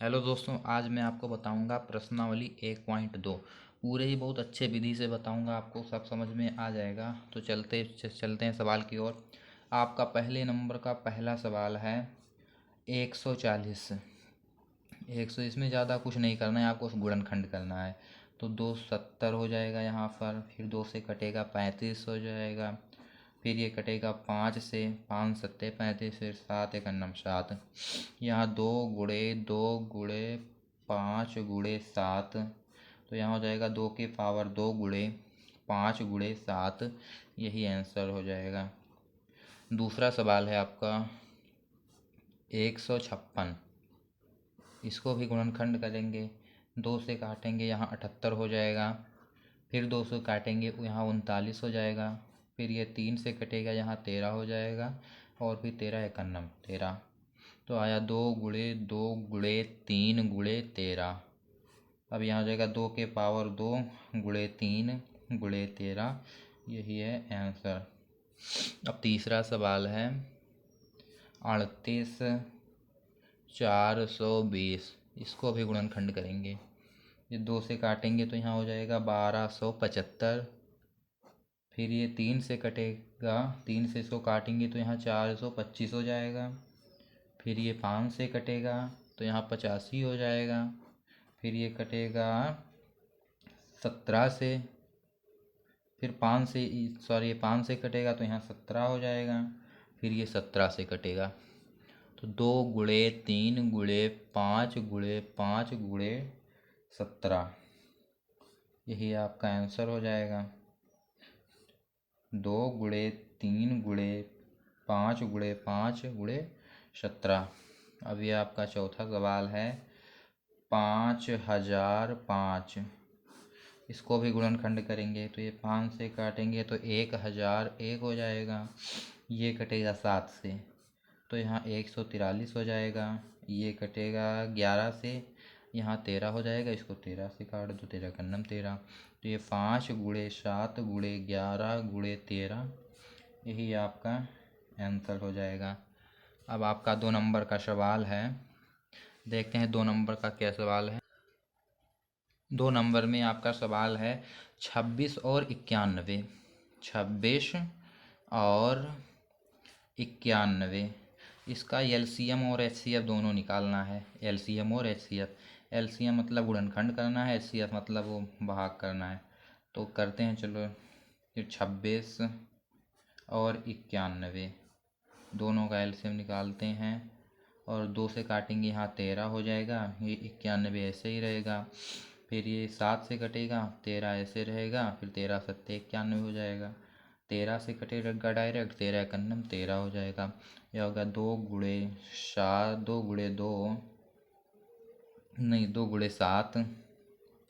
Hello दोस्तों, आज मैं आपको बताऊंगा प्रश्नावली 1.2। पूरे ही बहुत अच्छे विधि से बताऊंगा, आपको सब समझ में आ जाएगा। तो चलते हैं सवाल की ओर। आपका पहले नंबर का पहला सवाल है 140। 100, इसमें ज़्यादा कुछ नहीं करना है, आपको गुणनखंड करना है। तो 270 हो जाएगा यहाँ पर, फिर 2 से कटेगा 35 हो जाएगा, फिर ये कटेगा 5 से, 5 सत्ते 35, फिर 7 एक अन्नम 7। यहाँ 2 गुणे 5 गुणे 7, तो यहाँ हो जाएगा 2 की पावर 2 गुणे 5 गुणे 7। यही आंसर हो जाएगा। दूसरा सवाल है आपका 156। इसको भी गुणनखंड करेंगे। 2 से काटेंगे, यहाँ 78 हो जाएगा, फिर 2 से काटेंगे यहाँ 39 हो जाएगा, फिर ये 3 से कटेगा, यहाँ 13 हो जाएगा, और फिर 13 एकन्नम 13। तो आया 2 गुणे 2 गुणे 3 गुणे 13। अब यहाँ हो जाएगा 2 के पावर 2 गुणे 3 गुणे 13। यही है आंसर। अब तीसरा सवाल है 38,420। इसको भी गुणनखंड करेंगे। ये 2 से काटेंगे तो यहाँ हो जाएगा 1275, फिर ये 3 से कटेगा, 3 से इसको काटेंगे तो यहाँ 425 हो जाएगा, फिर ये 5 से कटेगा तो यहाँ 85 हो जाएगा, फिर ये कटेगा 17 से, फिर 5 से, सॉरी, ये 5 से कटेगा तो यहाँ 17 हो जाएगा, फिर ये 17 से कटेगा। तो 2 गुणे 3 गुणे 5 गुणे 5 गुणे 17, यही आपका आंसर हो जाएगा। 2 गुणे 3 गुणे 5 गुणे 5 गुणे 17। अब ये आपका चौथा सवाल है 5005। इसको भी गुणनखंड करेंगे। तो ये 5 से काटेंगे तो 1001 हो जाएगा, ये कटेगा 7 से तो यहाँ 143 हो जाएगा, ये कटेगा 11 से, यहाँ 13 हो जाएगा, इसको 13 से काट दो, 13 कन्नम 13। तो ये 5 गुणे 7 गुणे 11 गुणे 13, यही आपका आंसर हो जाएगा। अब आपका 2 नंबर का सवाल है, देखते हैं 2 नंबर का क्या सवाल है। 2 नंबर में आपका सवाल है 26 और 91। 26 और 91, इसका एलसीएम और एचसीएफ दोनों निकालना है। एलसीएम और एचसीएफ, एलसीएम मतलब गुणनखंड करना है, एचसीएफ मतलब वो भाग करना है। तो करते हैं, चलो। फिर 26 और 91 दोनों का एलसीएम निकालते हैं, और 2 से काटेंगे, यहाँ 13 हो जाएगा, ये 91 ऐसे ही रहेगा, फिर ये 7 से कटेगा, 13 ऐसे रहेगा, फिर 13 सत्ते 91 हो जाएगा, 13 से कटेगा डायरेक्ट, 13 एकन्नम 13 हो जाएगा। यह होगा 2 गुणे 7,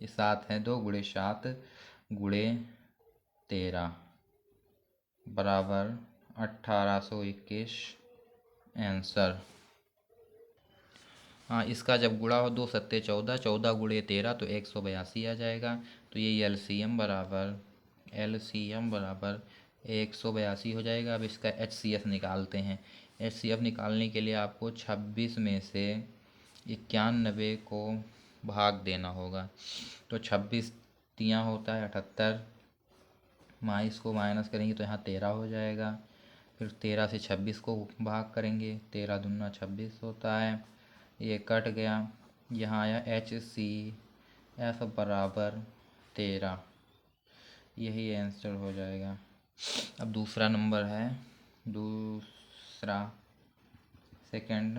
ये 7 है, 2 गुणे 7 गुणे 13 बराबर 1821 आंसर। हाँ, इसका जब गुणा हो 2 सत्ते 14, 14 गुणे 13 तो 182 आ जाएगा। तो ये एलसीएम बराबर 182 हो जाएगा। अब इसका एचसीएफ निकालते हैं। एचसीएफ निकालने के लिए आपको 26 में से 91 को भाग देना होगा। तो 26 तियाँ होता है 78, इसको माइनस करेंगे तो यहाँ 13 हो जाएगा, फिर 13 से 26 को भाग करेंगे, 13 दूना 26 होता है, ये कट गया, यहाँ आया HCF बराबर 13, यही आंसर हो जाएगा। अब दूसरा नंबर है, दूसरा सेकंड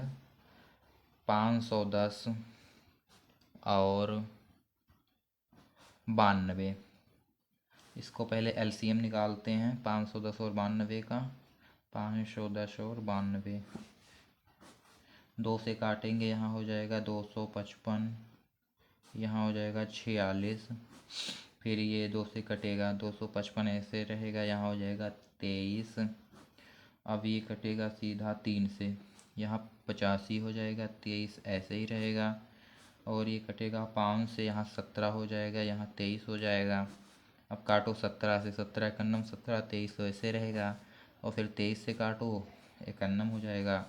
510 और 92। इसको पहले एलसीएम निकालते हैं 510 और 92 का। 510 और 92, 2 से काटेंगे, यहाँ हो जाएगा 255, यहाँ हो जाएगा 46, फिर ये 2 से कटेगा, 255 ऐसे रहेगा, यहाँ हो जाएगा 23। अब ये कटेगा सीधा 3 से, यहाँ 85 हो जाएगा, 23 ऐसे ही रहेगा, और ये कटेगा 5 से, यहाँ 17 हो जाएगा, यहाँ 23 हो जाएगा। अब काटो 17 से, 17 एकन्नम 17, 23 तो ऐसे रहेगा, और फिर 23 से काटो, एकन्नम हो जाएगा।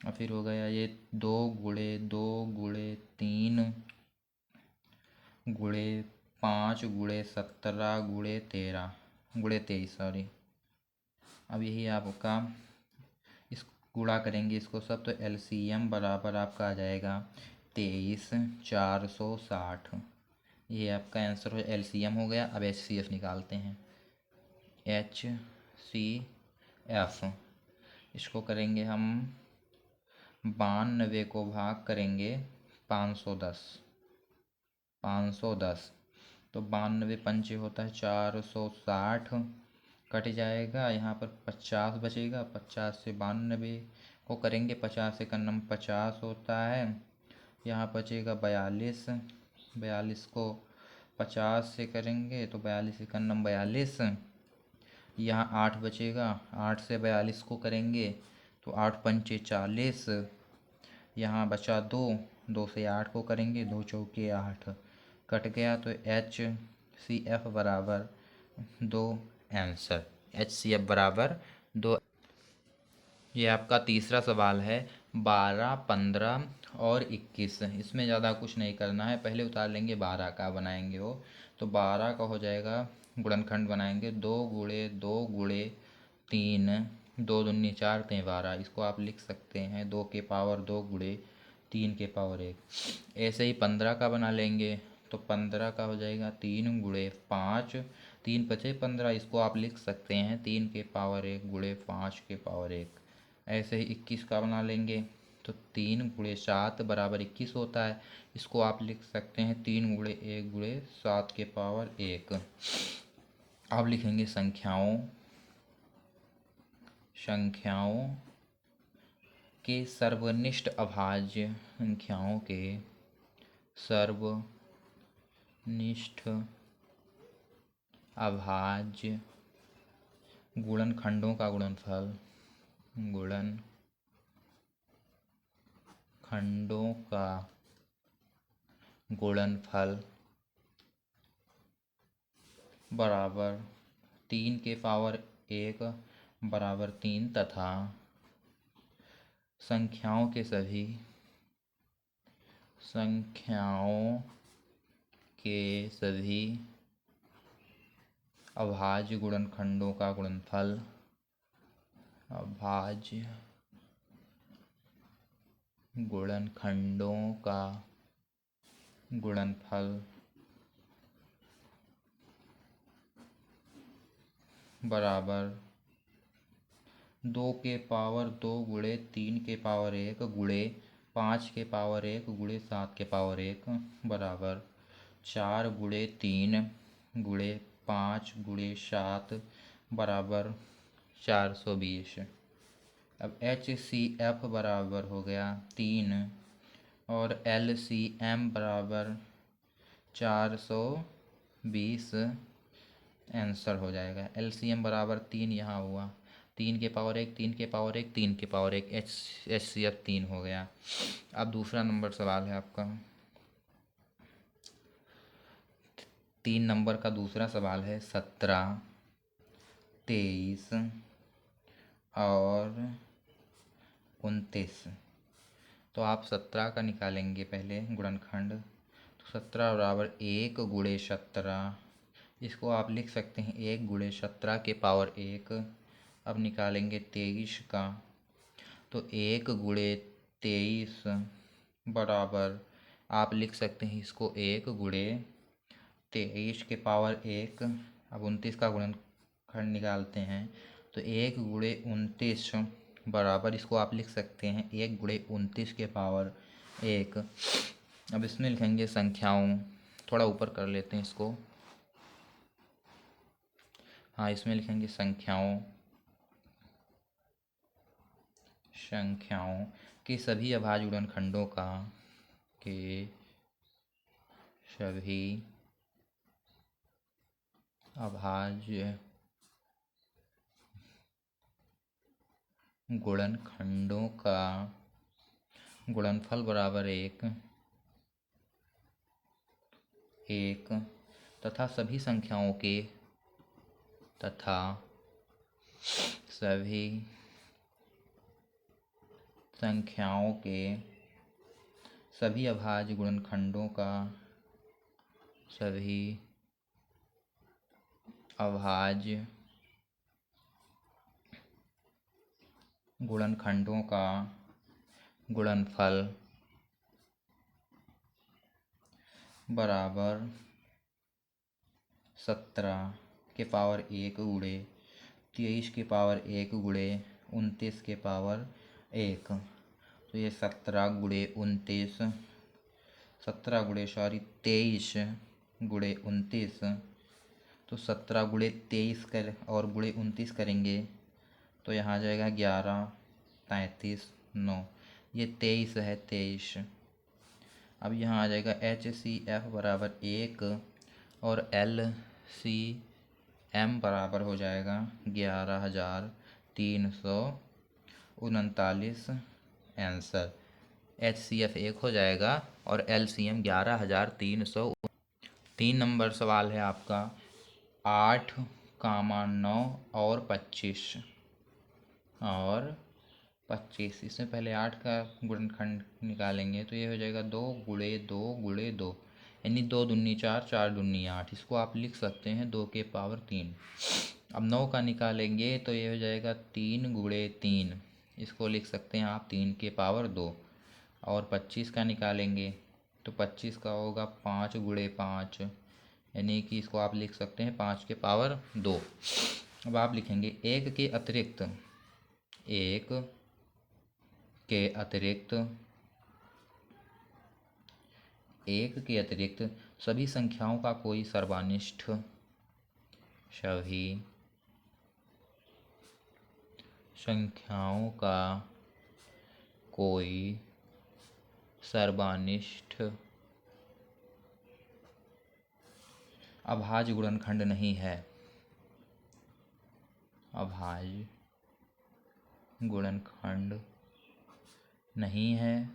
और फिर हो गया ये 2 गुणे 3 गुणे 5 गुणे 17 गुणे 23 सॉरी। अब यही आपका इस गुणा करेंगे इसको सब, तो एलसीएम बराबर आपका आ जाएगा 23,460। ये आपका आंसर हो, एलसीएम हो गया। अब एचसीएफ निकालते हैं। एचसीएफ इसको करेंगे हम 92 को भाग करेंगे 510 तो 92 पंचे होता है 460, कट जाएगा। यहाँ पर 50 बचेगा। 50 से 92 को करेंगे, 50 से कन्नम 50 होता है। यहाँ बचेगा 42 को 50 से करेंगे तो 42 से कन्नम 42। यहाँ 8 बचेगा, 8 से 42 को करेंगे तो 8 पंचे 40। यहाँ बचा 2 से 8 को करेंगे, 2 चौके 8, कट गया। तो एचसीएफ बराबर 2 आंसर। एचसीएफ बराबर 2। ये आपका तीसरा सवाल है। 12, 15 और 21, इसमें ज़्यादा कुछ नहीं करना है। पहले उतार लेंगे 12 का बनाएंगे वो, तो 12 का हो जाएगा गुणनखंड बनाएंगे 2 गुणे 2 गुणे 3, 2 दूनी 4 3 12। इसको आप लिख सकते हैं 2 के पावर 2 गुणे 3 के पावर 1। ऐसे ही 15 का बना लेंगे, तो 15 का हो जाएगा 3 गुणे 5, 3 पचे 15। इसको आप लिख सकते हैं 3 के पावर 1 गुणे 5 के पावर 1। ऐसे ही 21 का बना लेंगे, तो 3 गुणे 7 बराबर 21 होता है। इसको आप लिख सकते हैं 3 गुणे 1 गुणे 7 के पावर 1। अब लिखेंगे संख्याओं के सर्वनिष्ठ अभाज्य, संख्याओं के सर्वनिष्ठ अभाज्य गुणनखंडों का गुणनफल, गुणनखंडों का गुणनफल बराबर 3 के पावर 1 बराबर 3 तथा संख्याओं के सभी अभाज्य गुणनखंडों का गुणनफल, अभाज्य गुणनखंडों का गुणनफल बराबर 2 के पावर 2 गुणे 3 के पावर 1 गुणे 5 के पावर 1 गुणे 7 के पावर 1 बराबर 4 गुणे 3 गुणे 5 गुणे 7 बराबर 420। अब HCF बराबर हो गया 3 और LCM बराबर 420 आंसर हो जाएगा। LCM बराबर 3 यहाँ हुआ, 3 के पावर 1 3 के पावर 1 3 के पावर 1, HCF 3 हो गया। अब दूसरा नंबर सवाल है आपका। 3 नंबर का दूसरा सवाल है। 17, 23 और 29। तो आप 17 का निकालेंगे पहले गुणनखंड, तो 17 बराबर 1 गुणे 17। इसको आप लिख सकते हैं 1 गुणे 17 के पावर 1। अब निकालेंगे 23 का, तो 1 गुणे 23 बराबर आप लिख सकते हैं इसको 1 गुणे 23 के पावर 1। अब 29 का गुणनखंड निकालते हैं, तो 1 गुणे 29 बराबर इसको आप लिख सकते हैं 1 गुणे 29 के पावर 1। अब इसमें लिखेंगे संख्याओं, थोड़ा ऊपर कर लेते हैं इसको। हाँ, इसमें लिखेंगे संख्याओं के सभी अभाज्य गुणनखंडों का, के सभी अभाज्य गुणनखंडों का गुणनफल बराबर 1 तथा सभी संख्याओं के सभी अभाज्य गुणनखंडों का सभी अभाज्य गुणनखंडों का गुणनफल बराबर 17 के पावर 1 गुणे 23 के पावर 1 गुणे 29 के पावर 1। तो ये 17 गुणे 29 23 गुणे 29। तो 17 गुणे 23 कर और गुणे 29 करेंगे तो यहाँ आ जाएगा 11, 33, 9। ये 23 है, 23। अब यहाँ आ जाएगा HCF बराबर 1 और LCM बराबर हो जाएगा 11,339 आंसर। HCF 1 हो जाएगा और LCM 11,300। 3 नंबर सवाल है आपका 8, 9 और 25 इसमें पहले 8 का गुणनखंड निकालेंगे तो ये हो जाएगा 2 गुणे 2 गुणे 2, यानी 2 दूनी 4, 4 दूनी 8। इसको आप लिख सकते हैं 2 के पावर 3। अब 9 का निकालेंगे तो ये हो जाएगा 3 गुणे 3, इसको लिख सकते हैं आप 3 के पावर 2। और 25 का निकालेंगे तो 25 का होगा 5 गुणे 5, यानी कि इसको आप लिख सकते हैं 5 के पावर 2। अब आप लिखेंगे 1 के अतिरिक्त सभी संख्याओं का कोई सर्वनिष्ठ अभाज्य गुणनखंड नहीं है। अभाज्य गुणनखंड नहीं है,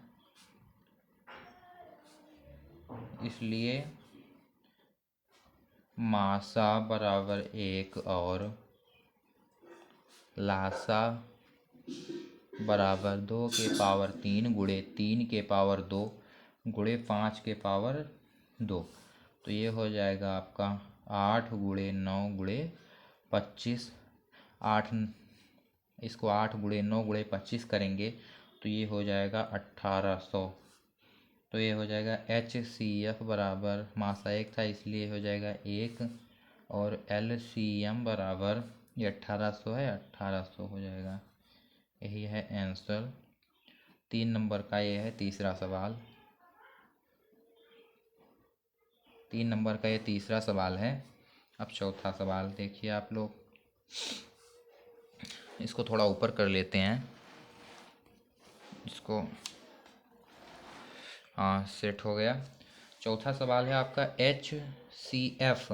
इसलिए मासा बराबर 1 और लासा बराबर 2 के पावर 3 गुणे 3 के पावर 2 गुणे 5 के पावर 2। तो ये हो जाएगा आपका 8 गुणे 9 गुणे 25। 8 इसको 8 गुणे 9 गुणे 25 करेंगे तो ये हो जाएगा 1800। तो ये हो जाएगा HCF बराबर मासा 1 था इसलिए हो जाएगा 1 और LCM बराबर ये 1800 है, 1800 हो जाएगा। यही है आंसर। 3 नंबर का ये है तीसरा सवाल। 3 नंबर का ये तीसरा सवाल है। अब चौथा सवाल देखिए आप लोग, इसको थोड़ा ऊपर कर लेते हैं, इसको हाँ सेट हो गया। चौथा सवाल है आपका HCF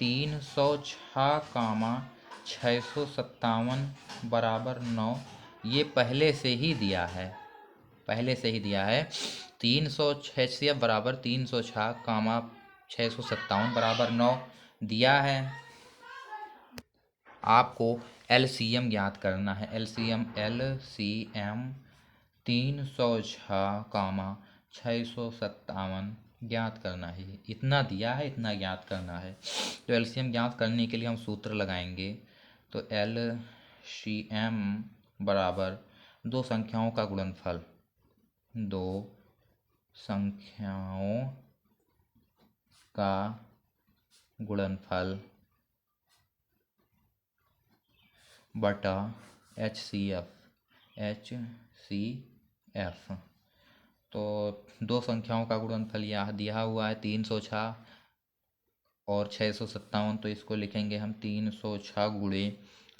306, 657 बराबर 9। ये पहले से ही दिया है 306 बराबर 306, 657 बराबर 9 दिया है। आपको LCM ज्ञात करना है। LCM 306, 657 ज्ञात करना है। इतना दिया है, इतना ज्ञात करना है। तो LCM ज्ञात करने के लिए हम सूत्र लगाएंगे। तो LCM बराबर दो संख्याओं का गुणनफल, दो संख्याओं का गुणनफल बटा HCF। तो दो संख्याओं का गुणनफल यह दिया हुआ है 306 और 657। तो इसको लिखेंगे हम 306 गुणे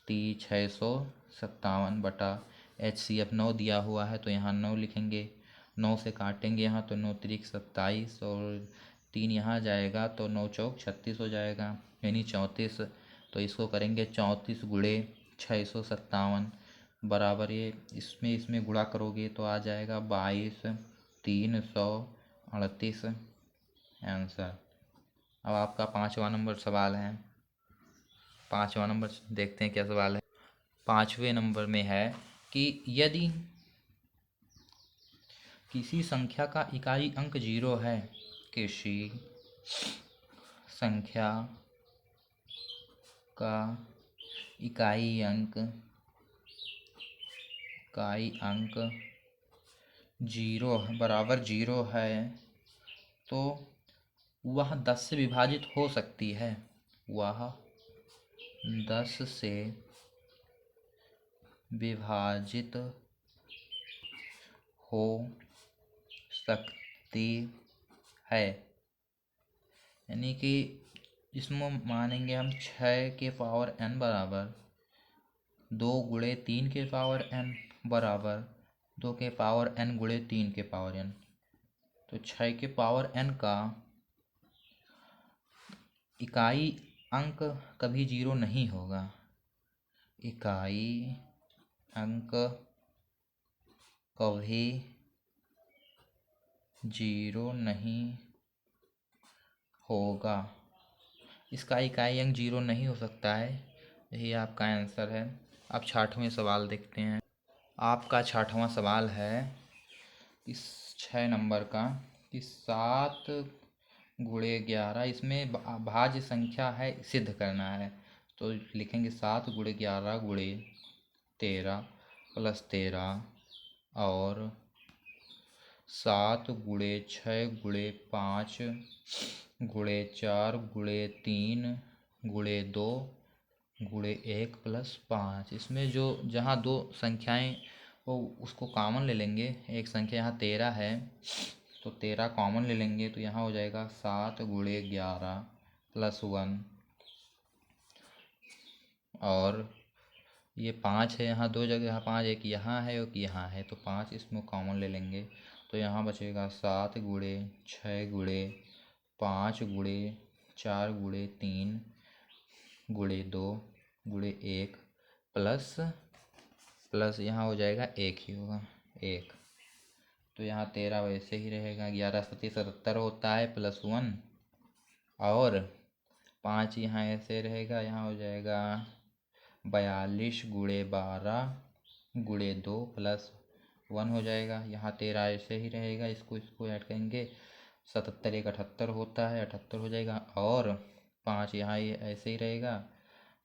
657 बटा HCF 9 दिया हुआ है तो यहाँ 9 लिखेंगे। 9 से काटेंगे यहाँ तो 9 त्रिक 27 और 3 यहाँ जाएगा तो 9 चौक 36 हो जाएगा, यानी 34। तो इसको करेंगे 34 गुणे 657 बराबर ये इसमें गुणा करोगे तो आ जाएगा 22,338 आंसर। अब आपका 5वां नंबर सवाल है। 5वां नंबर देखते हैं क्या सवाल है। 5वें नंबर में है कि यदि किसी संख्या का इकाई अंक 0 है। किसी संख्या का इकाई अंक 0 बराबर 0 है तो वह 10 से विभाजित हो सकती है। वह 10 से विभाजित हो सकती है। यानी कि इसमें मानेंगे हम 6 के पावर n बराबर 2 गुणे 3 के पावर n बराबर 2 के पावर n गुणे 3 के पावर n। तो 6 के पावर n का इकाई अंक कभी 0 नहीं होगा। इकाई अंक कभी 0 नहीं होगा। इसका इकाई अंक 0 नहीं हो सकता है। यही आपका आंसर है। अब 6वां सवाल देखते हैं। आपका 6वां सवाल है इस 6 नंबर का कि 7 गुणे 11, इसमें भाज्य संख्या है, सिद्ध करना है। तो लिखेंगे 7 गुणे 11 गुणे 13 प्लस 13 और 7 गुणे 6 गुणे 5 गुणे 4 गुणे 3 गुणे 2 गुणे 1 प्लस 5। इसमें जो जहाँ दो संख्याएं वो उसको कॉमन ले लेंगे। एक संख्या यहाँ 13 है तो 13 कॉमन ले लेंगे तो यहाँ हो जाएगा 7 गुणे 11 प्लस 1 और ये 5 है यहाँ दो जगह, यहाँ 5 एक यहाँ है एक यहाँ है तो 5 इसमें कॉमन ले लेंगे तो यहाँ बचेगा 7 गुणे 6 गुणे 5 गुणे 4 गुणे 3 गुणे 2 गुणे 1 प्लस यहाँ हो जाएगा 1 ही होगा 1। तो यहाँ 13 वैसे ही रहेगा। 11 सत्ती 77 होता है प्लस 1 और 5 यहाँ ऐसे रहेगा। यहाँ हो जाएगा 42 गुणे 12 गुणे 2 प्लस 1 हो जाएगा। यहाँ 13 ऐसे ही रहेगा। इसको ऐड करेंगे 77 एक 78 होता है 78 हो जाएगा और 5 यहाँ ये ऐसे ही रहेगा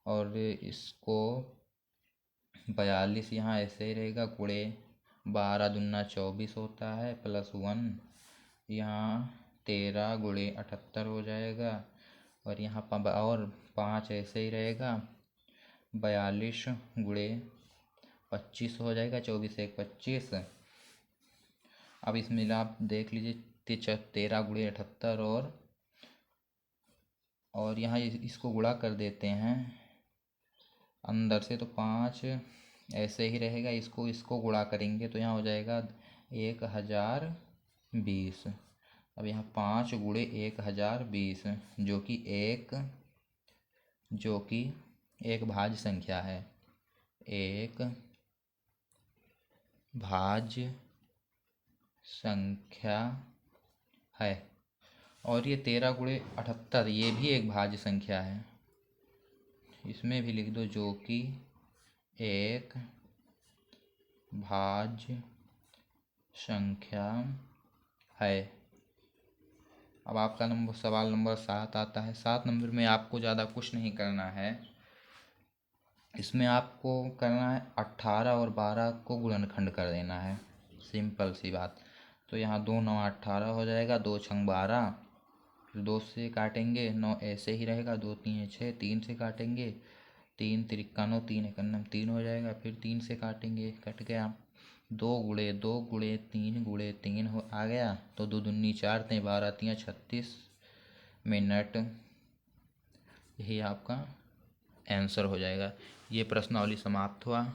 और इसको 42 यहाँ ऐसे ही रहेगा गुणे 12 दूना 24 होता है प्लस 1 यहाँ 13 गुणे 78 हो जाएगा और यहाँ और 5 ऐसे ही रहेगा 42 गुणे 25 हो जाएगा 24 एक 25। अब इसमें आप देख लीजिए 13 गुणे 78 और यहाँ इसको गुणा कर देते हैं अंदर से तो 5 ऐसे ही रहेगा। इसको गुणा करेंगे तो यहाँ हो जाएगा 1020। अब यहाँ 5 गुणे 1020 जो कि एक भाज्य संख्या है। एक भाज्य संख्या है और ये 13 गुणे 78 ये भी एक भाज्य संख्या है। इसमें भी लिख दो जो कि एक भाज्य संख्या है। अब आपका सवाल नंबर 7 आता है। 7 नंबर में आपको ज़्यादा कुछ नहीं करना है। इसमें आपको करना है 18 और 12 को गुणनखंड कर देना है। सिंपल सी बात। तो यहाँ 2 9 18 हो जाएगा 2 छंग 12 फिर 2 से काटेंगे 9 ऐसे ही रहेगा 2 3 6 3 से काटेंगे 3 तिरिक्का 9 3 एकन्नम 3 हो जाएगा फिर 3 से काटेंगे कट गया 2 गुणे 2 गुणे 3 गुणे 3 हो आ गया तो 2 दूनी 4 3 12 3 36 मिनट। यही आपका आंसर हो जाएगा। ये प्रश्नावली समाप्त हुआ।